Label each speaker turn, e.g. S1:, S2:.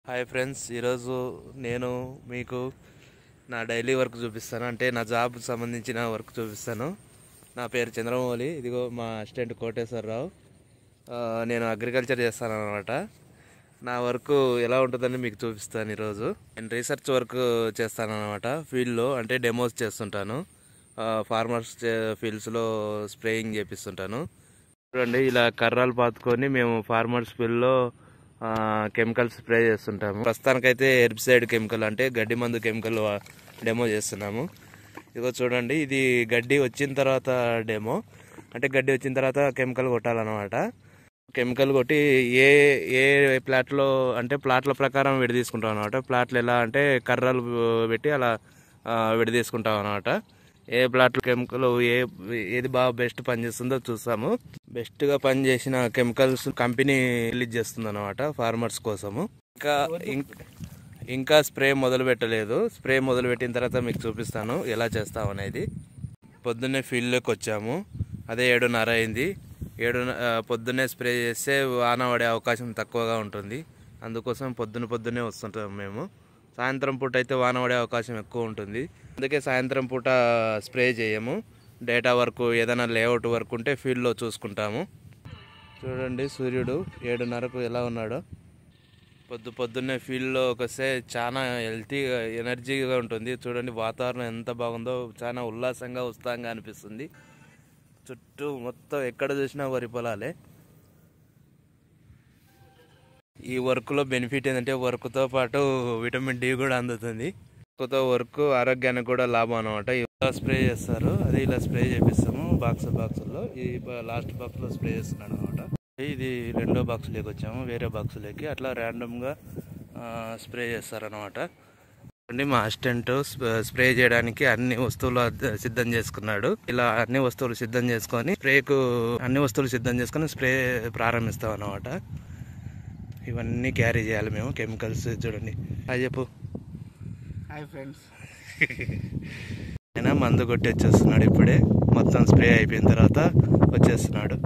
S1: Hi friends, ఈరోజు నేను మీకు నా డైలీ వర్క్ చూపిస్తాను. అంటే నా జాబ్ సంబంధించిన వర్క్ చూపిస్తాను. నా పేరు చంద్రమౌళి. ఇదిగో మా అసిస్టెంట్ కోటేశ్వరరావు. నేను అగ్రికల్చర్ చేస్తాను అనమాట. నా వర్క్ ఎలా ఉంటుందని మీకు చూపిస్తాను. ఈరోజు నేను రీసెర్చ్ వర్క్ చేస్తాను అనమాట. ఫీల్డ్లో అంటే డెమోస్ చేస్తుంటాను. ఫార్మర్స్ ఫీల్డ్స్లో స్ప్రేయింగ్ చేపిస్తుంటాను. చూడండి, ఇలా కర్రలు పాతుకొని మేము ఫార్మర్స్ ఫీల్డ్లో కెమికల్స్ స్ప్రే చేస్తుంటాము. ప్రస్తుతానికైతే హెర్బిసైడ్ కెమికల్ అంటే గడ్డి మందు కెమికల్ డెమో చేస్తున్నాము. ఇదిగో చూడండి, ఇది గడ్డి వచ్చిన తర్వాత డెమో. అంటే గడ్డి వచ్చిన తర్వాత కెమికల్ కొట్టాలన్నమాట. కెమికల్ కొట్టి ఏ ఏ ప్లాట్లో అంటే ప్లాట్ల ప్రకారం విడదీసుకుంటాం అనమాట. ప్లాట్లు ఎలా అంటే కర్రలు పెట్టి అలా విడదీసుకుంటాం అనమాట. ఏ ప్లాట్లు కెమికల్ ఏది బాగా బెస్ట్ పనిచేస్తుందో చూస్తాము. బెస్ట్గా పనిచేసిన కెమికల్స్ కంపెనీ రిలీజ్ చేస్తుంది అనమాట ఫార్మర్స్ కోసము. ఇంకా స్ప్రే మొదలు పెట్టలేదు. స్ప్రే మొదలు పెట్టిన తర్వాత మీకు చూపిస్తాను ఎలా చేస్తాం అనేది. పొద్దున్నే ఫీల్డ్లోకి వచ్చాము. అదే 7:30 అయింది. పొద్దున్నే స్ప్రే చేస్తే వాన పడే అవకాశం తక్కువగా ఉంటుంది. అందుకోసం పొద్దున్నే వస్తుంటాం మేము. సాయంత్రం పూట అయితే వాన పడే అవకాశం ఎక్కువ ఉంటుంది. అందుకే సాయంత్రం పూట స్ప్రే చేయము. డేటా వర్క్ ఏదైనా లేఅవుట్ వర్క్ ఉంటే ఫీల్డ్లో చూసుకుంటాము. చూడండి, సూర్యుడు 7:30కు ఎలా ఉన్నాడో. పొద్దున్నే ఫీల్డ్లో వస్తే చాలా హెల్తీగా ఎనర్జీగా ఉంటుంది. చూడండి, వాతావరణం ఎంత బాగుందో. చాలా ఉల్లాసంగా ఉత్సాహంగా అనిపిస్తుంది. చుట్టూ మొత్తం ఎక్కడ చూసినా వరి పొలాలే. ఈ వర్క్లో బెనిఫిట్ ఏంటంటే వర్క్తో పాటు విటమిన్ డి కూడా అందుతుంది. వర్క్తో వర్క్ ఆరోగ్యానికి కూడా లాభం అనమాట. ఇలా స్ప్రే చేస్తారు, అది ఇలా స్ప్రే చేపిస్తాము బాక్సుల్లో. ఈ లాస్ట్ బాక్స్లో స్ప్రే చేస్తున్నాడు అనమాట. ఇది రెండో బాక్స్లోకి వచ్చాము, వేరే బాక్స్లోకి. అట్లా ర్యాండమ్గా స్ప్రే చేస్తారనమాట. మా అసిస్టెంట్ స్ప్రే చేయడానికి అన్ని వస్తువులు సిద్ధం చేసుకున్నాడు. ఇలా అన్ని వస్తువులు సిద్ధం చేసుకొని స్ప్రే ప్రారంభిస్తాం అనమాట. ఇవన్నీ క్యారీ చేయాలి మేము, కెమికల్స్. చూడండి, అది చెప్పు.
S2: Hi friends.
S1: ఆయన మందు కొట్టి వచ్చేస్తున్నాడు. ఇప్పుడే మొత్తం స్ప్రే అయిపోయిన తర్వాత వచ్చేస్తున్నాడు.